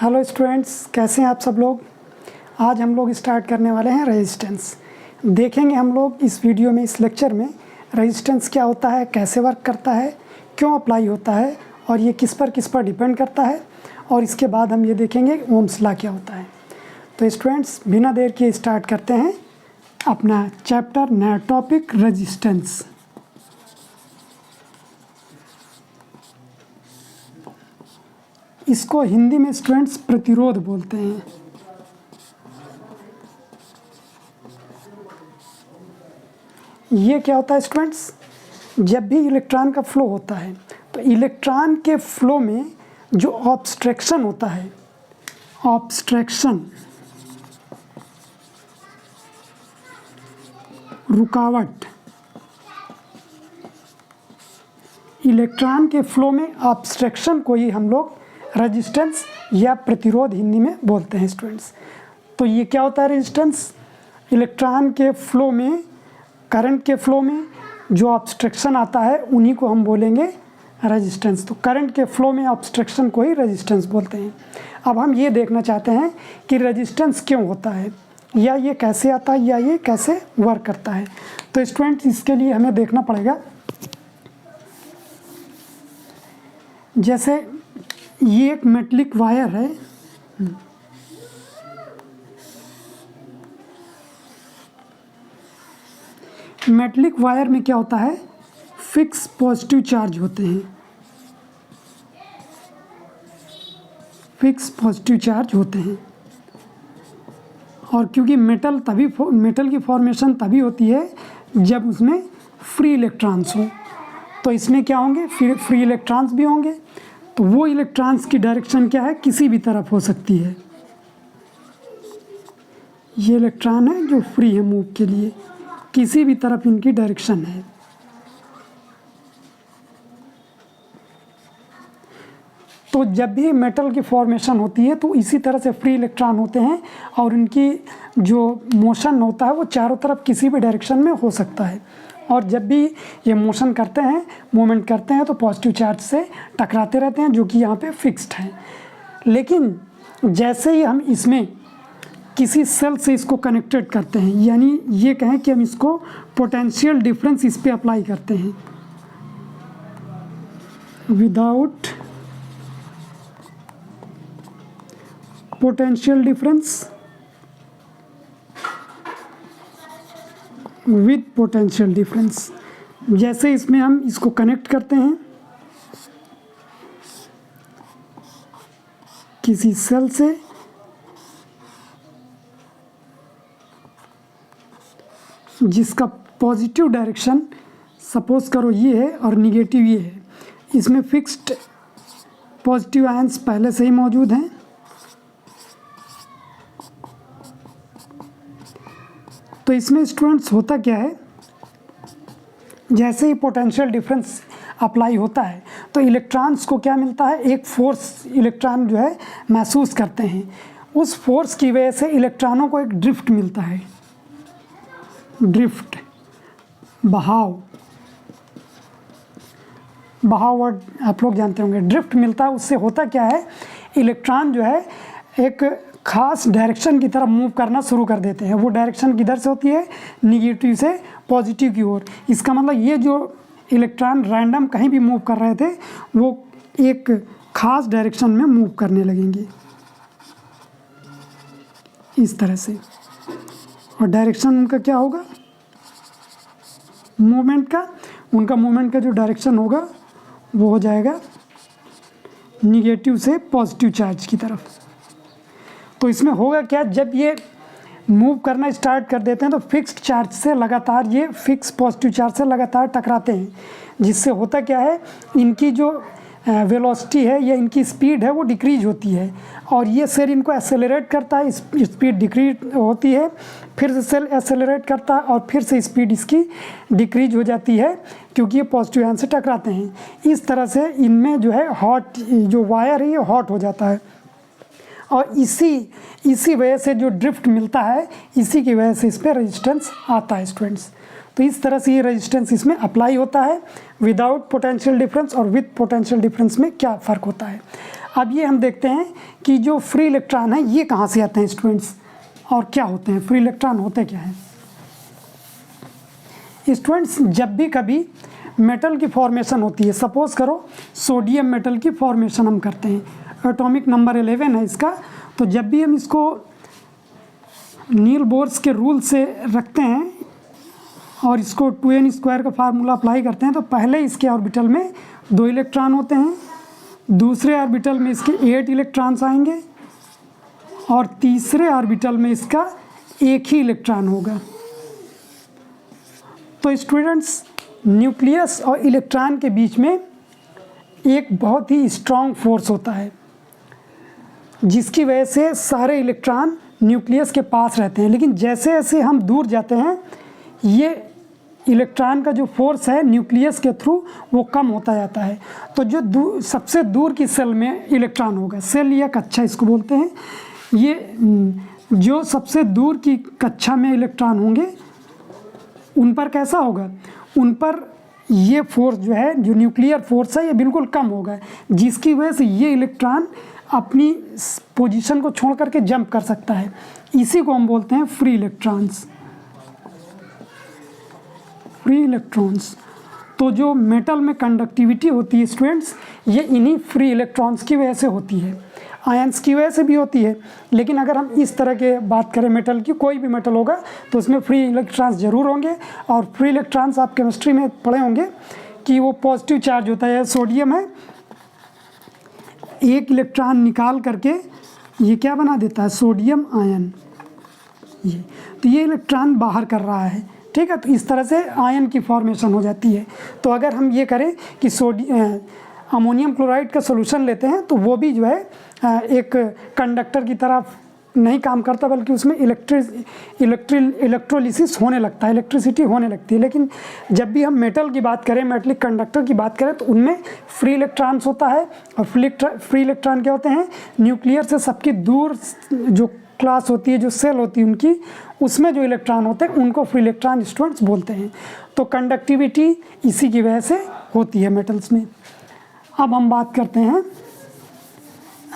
Hello students, कैसे हैं आप सब लोग। आज हम लोग स्टार्ट करने वाले हैं रेजिस्टेंस। देखेंगे हम लोग इस वीडियो में, इस लेक्चर में रेजिस्टेंस क्या होता है, कैसे वर्क करता है, क्यों अप्लाई होता है और ये किस पर डिपेंड करता है। और इसके बाद हम ये देखेंगे ओम्स लॉ क्या होता है। तो स्टूडेंट्स, बिना देर के स्टार्ट करते हैं अपना चैप्टर, नया टॉपिक रेजिस्टेंस। इसको हिंदी में स्टूडेंट्स प्रतिरोध बोलते हैं। ये क्या होता है स्टूडेंट्स, जब भी इलेक्ट्रॉन का फ्लो होता है तो इलेक्ट्रॉन के फ्लो में जो ऑब्स्ट्रक्शन होता है, ऑब्स्ट्रक्शन रुकावट, इलेक्ट्रॉन के फ्लो में ऑब्स्ट्रक्शन को ही हम लोग रेजिस्टेंस या प्रतिरोध हिंदी में बोलते हैं स्टूडेंट्स। तो ये क्या होता है रेजिस्टेंस, इलेक्ट्रॉन के फ्लो में, करंट के फ्लो में जो ऑब्स्ट्रक्शन आता है उन्हीं को हम बोलेंगे रेजिस्टेंस। तो करंट के फ्लो में ऑब्स्ट्रक्शन को ही रेजिस्टेंस बोलते हैं। अब हम ये देखना चाहते हैं कि रेजिस्टेंस क्यों होता है, या ये कैसे आता है, या ये कैसे वर्क करता है। तो स्टूडेंट्स, इसके लिए हमें देखना पड़ेगा, जैसे ये एक मेटलिक वायर है, मेटलिक वायर में क्या होता है, फिक्स पॉजिटिव चार्ज होते हैं, फिक्स पॉजिटिव चार्ज होते हैं। और क्योंकि मेटल की फॉर्मेशन तभी होती है जब उसमें फ्री इलेक्ट्रॉन्स हो, तो इसमें क्या होंगे, फ्री इलेक्ट्रॉन्स भी होंगे। तो वो इलेक्ट्रॉन्स की डायरेक्शन क्या है, किसी भी तरफ हो सकती है। ये इलेक्ट्रॉन है जो फ्री है मूव के लिए, किसी भी तरफ इनकी डायरेक्शन है। तो जब भी मेटल की फॉर्मेशन होती है तो इसी तरह से फ्री इलेक्ट्रॉन होते हैं और इनकी जो मोशन होता है वो चारों तरफ किसी भी डायरेक्शन में हो सकता है। और जब भी ये मोशन करते हैं, मूवमेंट करते हैं, तो पॉजिटिव चार्ज से टकराते रहते हैं, जो कि यहाँ पे फिक्स्ड है। लेकिन जैसे ही हम इसमें किसी सेल से इसको कनेक्टेड करते हैं, यानी ये कहें कि हम इसको पोटेंशियल डिफरेंस इस पे अप्लाई करते हैं, without potential difference, with potential difference, जैसे इसमें हम इसको कनेक्ट करते हैं किसी सेल से, जिसका पॉजिटिव डायरेक्शन सपोज करो ये है और निगेटिव ये है, इसमें फिक्स्ड पॉजिटिव आयंस पहले से ही मौजूद हैं। तो इसमें स्टूडेंट्स होता क्या है, जैसे ही पोटेंशियल डिफरेंस अप्लाई होता है तो इलेक्ट्रॉन्स को क्या मिलता है, एक फोर्स इलेक्ट्रॉन जो है महसूस करते हैं। उस फोर्स की वजह से इलेक्ट्रॉनों को एक ड्रिफ्ट मिलता है, ड्रिफ्ट, बहाव वर्ड आप लोग जानते होंगे। ड्रिफ्ट मिलता है, उससे होता क्या है, इलेक्ट्रॉन जो है एक खास डायरेक्शन की तरफ मूव करना शुरू कर देते हैं। वो डायरेक्शन किधर से होती है, निगेटिव से पॉजिटिव की ओर। इसका मतलब ये जो इलेक्ट्रॉन रैंडम कहीं भी मूव कर रहे थे वो एक खास डायरेक्शन में मूव करने लगेंगे इस तरह से। और डायरेक्शन उनका क्या होगा, मूवमेंट का, उनका मूवमेंट का जो डायरेक्शन होगा वो हो जाएगा निगेटिव से पॉजिटिव चार्ज की तरफ। तो इसमें होगा क्या, जब ये मूव करना स्टार्ट कर देते हैं तो फिक्स्ड चार्ज से लगातार, ये फिक्स पॉजिटिव चार्ज से लगातार टकराते हैं, जिससे होता क्या है, इनकी जो वेलोसिटी है या इनकी स्पीड है वो डिक्रीज होती है। और ये सेल इनको एक्सेलरेट करता है, स्पीड डिक्रीज होती है, फिर से सेल एक्सेलरेट करता है और फिर से स्पीड इसकी डिक्रीज हो जाती है, क्योंकि ये पॉजिटिव आयन से टकराते हैं। इस तरह से इनमें जो है हॉट, जो वायर है ये हॉट हो जाता है। और इसी वजह से जो ड्रिफ्ट मिलता है, इसी की वजह से इस पर रेजिस्टेंस आता है स्टूडेंट्स। तो इस तरह से ये रेजिस्टेंस इसमें अप्लाई होता है विदाउट पोटेंशियल डिफरेंस और विद पोटेंशियल डिफरेंस में क्या फ़र्क होता है। अब ये हम देखते हैं कि जो फ्री इलेक्ट्रॉन है ये कहाँ से आते हैं स्टूडेंट्स, और क्या होते हैं फ्री इलेक्ट्रॉन, होते क्या हैं स्टूडेंट्स। जब भी कभी मेटल की फॉर्मेशन होती है, सपोज करो सोडियम मेटल की फॉर्मेशन हम करते हैं, एटॉमिक नंबर 11 है इसका, तो जब भी हम इसको नील बोर्स के रूल से रखते हैं और इसको 2n² का फार्मूला अप्लाई करते हैं, तो पहले इसके ऑर्बिटल में 2 इलेक्ट्रॉन होते हैं, दूसरे ऑर्बिटल में इसके 8 इलेक्ट्रॉन्स आएंगे और तीसरे ऑर्बिटल में इसका 1 ही इलेक्ट्रॉन होगा। तो स्टूडेंट्स न्यूक्लियस और इलेक्ट्रॉन के बीच में एक बहुत ही स्ट्रॉन्ग फोर्स होता है, जिसकी वजह से सारे इलेक्ट्रॉन न्यूक्लियस के पास रहते हैं, लेकिन जैसे जैसे हम दूर जाते हैं ये इलेक्ट्रॉन का जो फोर्स है न्यूक्लियस के थ्रू वो कम होता जाता है। तो जो सबसे दूर की सेल में इलेक्ट्रॉन होगा, सेल या कक्षा इसको बोलते हैं, ये जो सबसे दूर की कक्षा में इलेक्ट्रॉन होंगे उन पर कैसा होगा, उन पर ये फोर्स जो है, जो न्यूक्लियर फोर्स है, ये बिल्कुल कम होगा, जिसकी वजह से ये इलेक्ट्रॉन अपनी पोजीशन को छोड़ करके जंप कर सकता है। इसी को हम बोलते हैं फ्री इलेक्ट्रॉन्स, फ्री इलेक्ट्रॉन्स। तो जो मेटल में कंडक्टिविटी होती है स्टूडेंट्स, ये इन्हीं फ्री इलेक्ट्रॉन्स की वजह से होती है, आयंस की वजह से भी होती है, लेकिन अगर हम इस तरह के बात करें मेटल की, कोई भी मेटल होगा तो उसमें फ्री इलेक्ट्रॉन्स ज़रूर होंगे। और फ्री इलेक्ट्रॉन्स आप केमिस्ट्री में पढ़े होंगे कि वो पॉजिटिव चार्ज होता है, सोडियम है, 1 इलेक्ट्रॉन निकाल करके ये क्या बना देता है, सोडियम आयन, ये तो ये इलेक्ट्रॉन बाहर कर रहा है, ठीक है। तो इस तरह से आयन की फॉर्मेशन हो जाती है। तो अगर हम ये करें कि अमोनियम क्लोराइड का सोल्यूशन लेते हैं तो वो भी जो है एक कंडक्टर की तरह नहीं काम करता, बल्कि उसमें इलेक्ट्रोलिसिस होने लगता है, इलेक्ट्रिसिटी होने लगती है। लेकिन जब भी हम मेटल की बात करें, मेटलिक कंडक्टर की बात करें, तो उनमें फ्री इलेक्ट्रॉन्स होता है। और फ्री इलेक्ट्रॉन क्या होते हैं, न्यूक्लियर से सबकी दूर जो क्लास होती है, जो सेल होती है उनकी, उसमें जो इलेक्ट्रॉन होते हैं उनको फ्री इलेक्ट्रॉन स्टूडेंट्स बोलते हैं। तो कंडक्टिविटी इसी की वजह से होती है मेटल्स में। अब हम बात करते हैं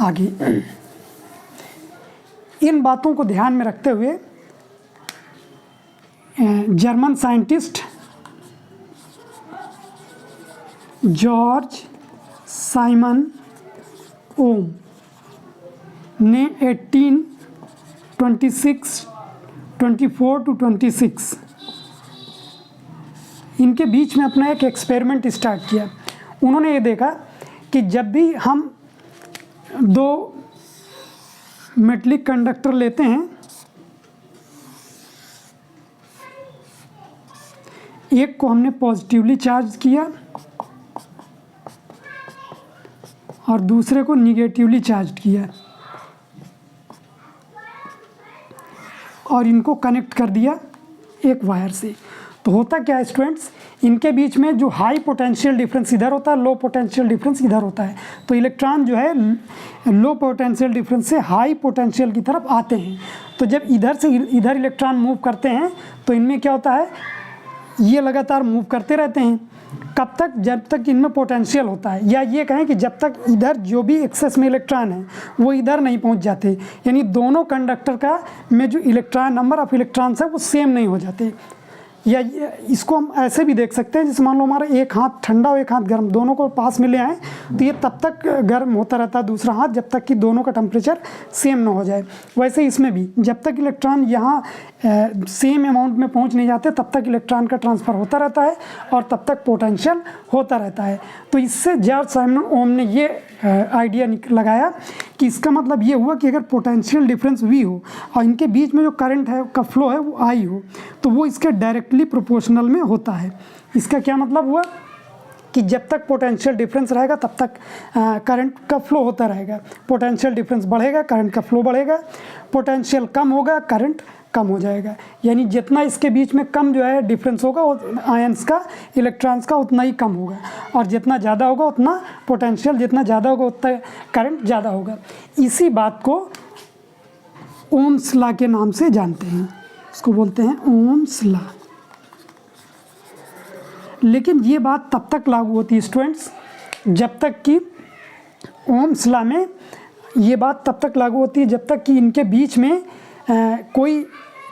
आगे। इन बातों को ध्यान में रखते हुए जर्मन साइंटिस्ट जॉर्ज साइमन ओम ने 1824-26 इनके बीच में अपना एक एक्सपेरिमेंट स्टार्ट किया। उन्होंने ये देखा कि जब भी हम 2 मेटलिक कंडक्टर लेते हैं, एक को हमने पॉजिटिवली चार्ज किया और दूसरे को निगेटिवली चार्ज किया और इनको कनेक्ट कर दिया एक वायर से, तो होता क्या है स्टूडेंट्स, इनके बीच में जो हाई पोटेंशियल डिफरेंस इधर होता है, लो पोटेंशियल डिफरेंस इधर होता है। तो इलेक्ट्रॉन जो है लो पोटेंशियल डिफरेंस से हाई पोटेंशियल की तरफ आते हैं। तो जब इधर से इधर इलेक्ट्रॉन मूव करते हैं तो इनमें क्या होता है, ये लगातार मूव करते रहते हैं। कब तक, जब तक इनमें पोटेंशियल होता है, या ये कहें कि जब तक इधर जो भी एक्सेस में इलेक्ट्रॉन है वो इधर नहीं पहुंच जाते, यानी दोनों कंडक्टर का में जो इलेक्ट्रॉन नंबर ऑफ इलेक्ट्रॉन्स है वो सेम नहीं हो जाते। या इसको हम ऐसे भी देख सकते हैं, जैसे मान लो हमारा एक हाथ ठंडा और एक हाथ गर्म, दोनों को पास में ले आए तो ये तब तक गर्म होता रहता है दूसरा हाथ, जब तक कि दोनों का टेम्परेचर सेम ना हो जाए। वैसे इसमें भी जब तक इलेक्ट्रॉन यहाँ सेम अमाउंट में पहुँच नहीं जाते तब तक इलेक्ट्रॉन का ट्रांसफ़र होता रहता है और तब तक पोटेंशियल होता रहता है। तो इससे जॉर्ज साइमन ओम ने ये आइडिया लगाया कि इसका मतलब ये हुआ कि अगर पोटेंशियल डिफरेंस V हो और इनके बीच में जो करंट है का फ्लो है वो I हो, तो वो इसके डायरेक्टली प्रोपोर्शनल में होता है। इसका क्या मतलब हुआ कि जब तक पोटेंशियल डिफरेंस रहेगा तब तक करंट का फ्लो होता रहेगा। पोटेंशियल डिफरेंस बढ़ेगा, करंट का फ्लो बढ़ेगा, पोटेंशियल कम होगा, करंट कम हो जाएगा। यानी जितना इसके बीच में कम जो है डिफरेंस होगा वो आयंस का, इलेक्ट्रॉन्स का, उतना ही कम होगा, और जितना ज़्यादा होगा उतना पोटेंशियल, जितना ज़्यादा होगा उतना करंट ज़्यादा होगा। इसी बात को ओम्स लॉ के नाम से जानते हैं, इसको बोलते हैं ओम्स लॉ। लेकिन ये बात तब तक लागू होती है स्टूडेंट्स जब तक कि ओम्स लॉ में ये बात तब तक लागू होती है जब तक कि इनके बीच में कोई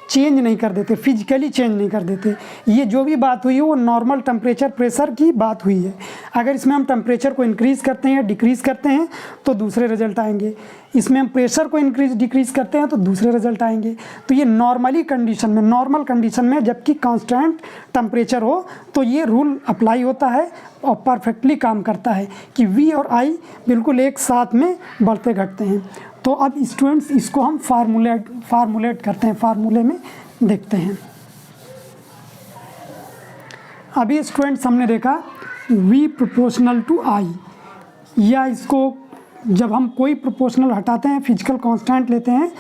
चेंज नहीं कर देते, फिजिकली चेंज नहीं कर देते। ये जो भी बात हुई है वो नॉर्मल टेम्परेचर प्रेशर की बात हुई है। अगर इसमें हम टेम्परेचर को इंक्रीज़ करते हैं या डिक्रीज़ करते हैं तो दूसरे रिजल्ट आएंगे, इसमें हम प्रेशर को डिक्रीज़ करते हैं तो दूसरे रिजल्ट आएंगे। तो ये नॉर्मल कंडीशन में जबकि कांस्टेंट टेम्परेचर हो तो ये रूल अप्लाई होता है और परफेक्टली काम करता है कि V और I बिल्कुल एक साथ में बढ़ते घटते हैं। तो अब स्टूडेंट्स इसको हम फार्मूलेट करते हैं, फार्मूले में देखते हैं। अभी स्टूडेंट्स हमने देखा V प्रोपोर्शनल टू I, या इसको जब हम कोई प्रोपोर्शनल हटाते हैं, फिजिकल कांस्टेंट लेते हैं,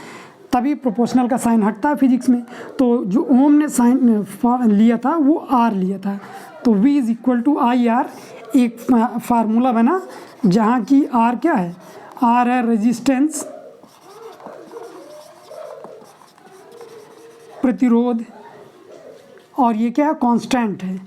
तभी प्रोपोर्शनल का साइन हटता है फिजिक्स में। तो जो ओम ने साइन लिया था वो R लिया था, तो V is equal to I R. एक फार्मूला बना जहाँ की R क्या है, R है रेजिस्टेंस, प्रतिरोध, और ये क्या है, कांस्टेंट है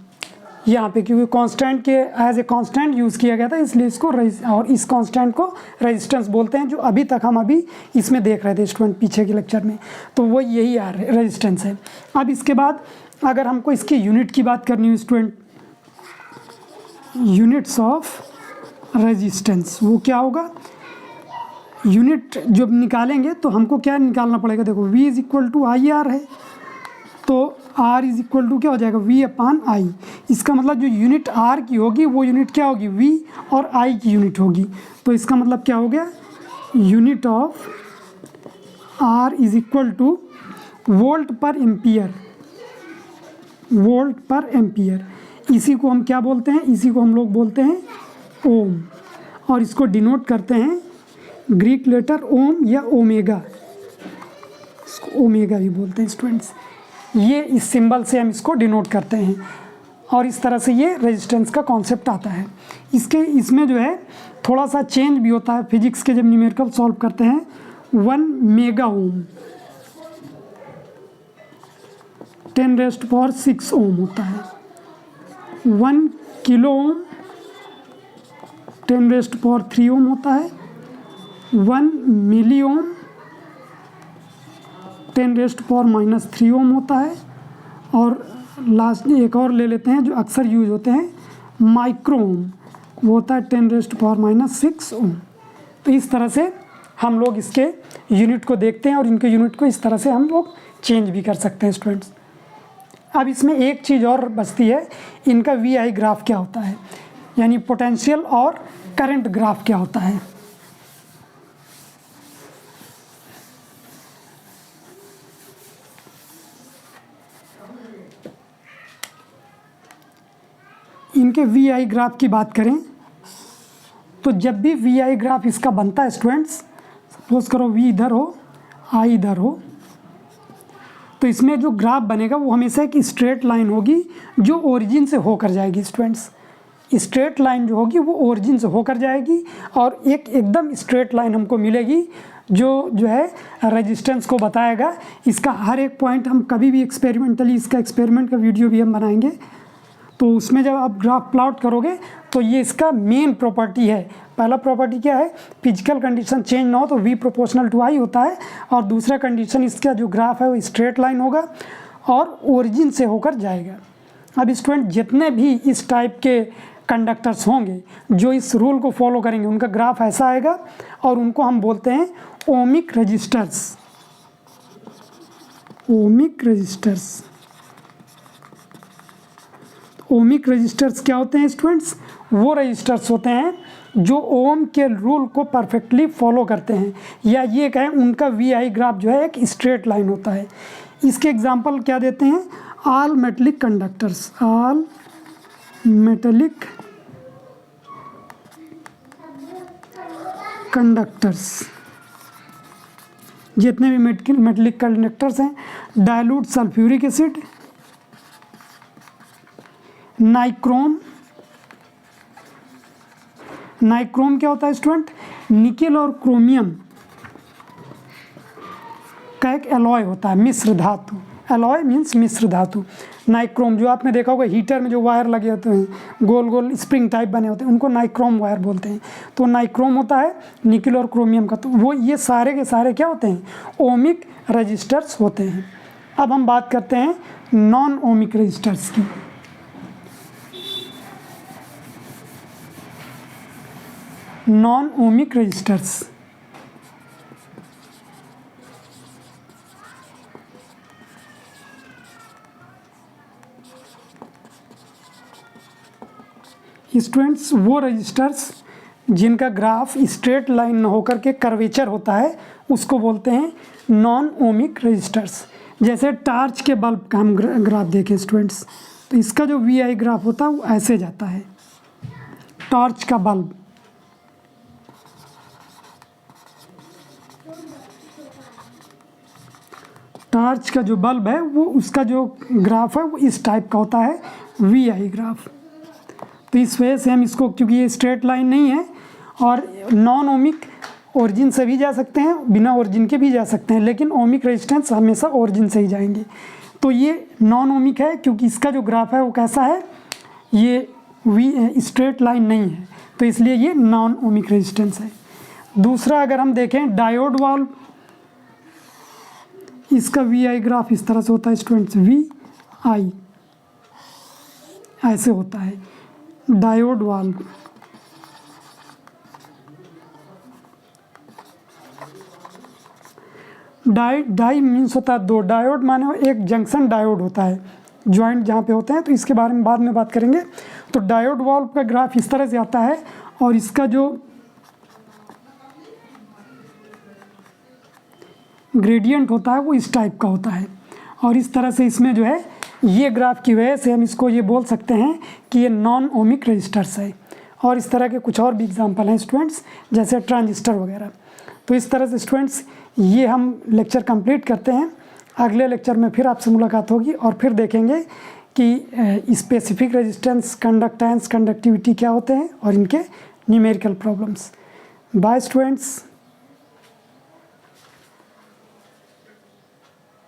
यहाँ पे, क्योंकि कांस्टेंट के एज ए कांस्टेंट यूज़ किया गया था इसलिए इसको और इस कांस्टेंट को रेजिस्टेंस बोलते हैं, जो अभी तक हम अभी इसमें देख रहे थे स्टूडेंट पीछे के लेक्चर में। तो वो यही रेजिस्टेंस है। अब इसके बाद अगर हमको इसकी यूनिट की बात करनी हो स्टूडेंट, यूनिट्स ऑफ रेजिस्टेंस, वो क्या होगा, यूनिट जब निकालेंगे तो हमको क्या निकालना पड़ेगा, देखो V is equal to I R है, तो R इज इक्वल टू क्या हो जाएगा, V अपान I। इसका मतलब जो यूनिट R की होगी वो यूनिट क्या होगी, V और I की यूनिट होगी। तो इसका मतलब क्या हो गया, unit of R is equal two volt पर एम्पियर, वोल्ट पर एम्पियर। इसी को हम क्या बोलते हैं, इसी को हम लोग बोलते हैं ओम, और इसको डिनोट करते हैं ग्रीक लेटर ओम या ओमेगा, इसको ओमेगा भी बोलते हैं स्टूडेंट्स। ये इस सिंबल से हम इसको डिनोट करते हैं, और इस तरह से ये रेजिस्टेंस का कॉन्सेप्ट आता है। इसमें जो है थोड़ा सा चेंज भी होता है फिजिक्स के, जब न्यूमेरिकल सॉल्व करते हैं। 1 मेगा ओम 10⁻⁶ ओम होता है, 1 किलो ओम 10⁻³ ओम होता है, 1 मिली ओम 10⁻³ ओम होता है, और लास्ट एक और ले लेते हैं जो अक्सर यूज होते हैं, माइक्रो ओम, वो होता है 10⁻⁶ ओम। तो इस तरह से हम लोग इसके यूनिट को देखते हैं, और इनके यूनिट को इस तरह से हम लोग चेंज भी कर सकते हैं स्टूडेंट्स। अब इसमें एक चीज़ और बचती है, इनका VI ग्राफ क्या होता है, यानी पोटेंशियल और करंट ग्राफ क्या होता है। इनके VI ग्राफ की बात करें तो जब भी VI ग्राफ इसका बनता है स्टूडेंट्स, सपोज करो V इधर हो, I इधर हो, तो इसमें जो ग्राफ बनेगा वो हमेशा एक स्ट्रेट लाइन होगी जो ओरिजिन से होकर जाएगी स्टूडेंट्स। स्ट्रेट लाइन जो होगी वो ओरिजिन से होकर जाएगी, और एक एकदम स्ट्रेट लाइन हमको मिलेगी जो है रेजिस्टेंस को बताएगा। इसका हर एक पॉइंट हम कभी भी एक्सपेरिमेंटली, इसका एक्सपेरिमेंट का वीडियो भी हम बनाएंगे, तो उसमें जब आप ग्राफ प्लॉट करोगे तो ये इसका मेन प्रॉपर्टी है। पहला प्रॉपर्टी क्या है, फिजिकल कंडीशन चेंज ना हो तो V प्रोपोर्शनल टू I होता है, और दूसरा कंडीशन इसका जो ग्राफ है वो स्ट्रेट लाइन होगा और ओरिजिन से होकर जाएगा। अब स्टूडेंट जितने भी इस टाइप के कंडक्टर्स होंगे जो इस रूल को फॉलो करेंगे उनका ग्राफ ऐसा आएगा, और उनको हम बोलते हैं ohmic resistors. Ohmic resistors, ohmic resistors क्या होते हैं स्टूडेंट्स, वो रजिस्टर्स होते हैं जो ओम के रूल को परफेक्टली फॉलो करते हैं, या ये कहें उनका VI ग्राफ जो है एक स्ट्रेट लाइन होता है। इसके एग्जांपल क्या देते हैं, all metallic conductors, all metallic conductors, जितने भी मेटलिक कंडक्टर्स हैं, dilute sulphuric acid, nichrome. Nichrome क्या होता है स्टूडेंट, निकेल और क्रोमियम का एक एलॉय होता है, मिश्र धातु। एलॉय मीन्स मिश्र धातु। नाइक्रोम, जो आपने देखा होगा हीटर में जो वायर लगे होते हैं गोल गोल स्प्रिंग टाइप बने होते हैं, उनको नाइक्रोम वायर बोलते हैं। तो नाइक्रोम होता है निकल और क्रोमियम का। तो वो ये सारे के सारे क्या होते हैं, ओमिक रजिस्टर्स होते हैं। अब हम बात करते हैं नॉन ओमिक रजिस्टर्स की। नॉन ओमिक रजिस्टर्स, स्टूडेंट्स वो रजिस्टर्स जिनका ग्राफ स्ट्रेट लाइन न होकर के कर्वेचर होता है उसको बोलते हैं नॉन ओमिक रजिस्टर्स। जैसे टार्च के बल्ब का हम ग्राफ देखें स्टूडेंट्स, तो इसका जो वी आई ग्राफ होता है वो ऐसे जाता है। टॉर्च का बल्ब, टार्च का जो बल्ब है वो उसका जो ग्राफ है वो इस टाइप का होता है, वी आई ग्राफ। तो इस वजह से हम इसको, क्योंकि ये स्ट्रेट लाइन नहीं है और नॉन ओमिक ओरिजिन से भी जा सकते हैं, बिना ओरिजिन के भी जा सकते हैं, लेकिन ओमिक रेजिस्टेंस हमेशा ओरिजिन से ही जाएंगे। तो ये नॉन ओमिक है क्योंकि इसका जो ग्राफ है वो कैसा है, ये वी स्ट्रेट लाइन नहीं है, तो इसलिए ये नॉन ओमिक रेजिस्टेंस है। दूसरा अगर हम देखें डायोड वाल्व, इसका वी आई ग्राफ इस तरह से होता है स्टूडेंट्स, वी आई ऐसे होता है डायोड वाल्व। डाई मीन्स होता है दो, डायोड माने एक जंक्शन डायोड होता है, जॉइंट जहाँ पे होते हैं, तो इसके बारे में बाद में बात करेंगे। तो डायोड वाल्व का ग्राफ इस तरह से आता है और इसका जो ग्रेडियंट होता है वो इस टाइप का होता है। और इस तरह से इसमें जो है ये ग्राफ की वजह से हम इसको ये बोल सकते हैं कि ये नॉन ओमिक रजिस्टर्स है। और इस तरह के कुछ और भी एग्जांपल हैं स्टूडेंट्स, जैसे ट्रांजिस्टर वगैरह। तो इस तरह से स्टूडेंट्स ये हम लेक्चर कंप्लीट करते हैं। अगले लेक्चर में फिर आपसे मुलाकात होगी और फिर देखेंगे कि स्पेसिफिक रेजिस्टेंस, कंडक्टेंस, कंडक्टिविटी क्या होते हैं और इनके न्यूमेरिकल प्रॉब्लम्स। Bye students.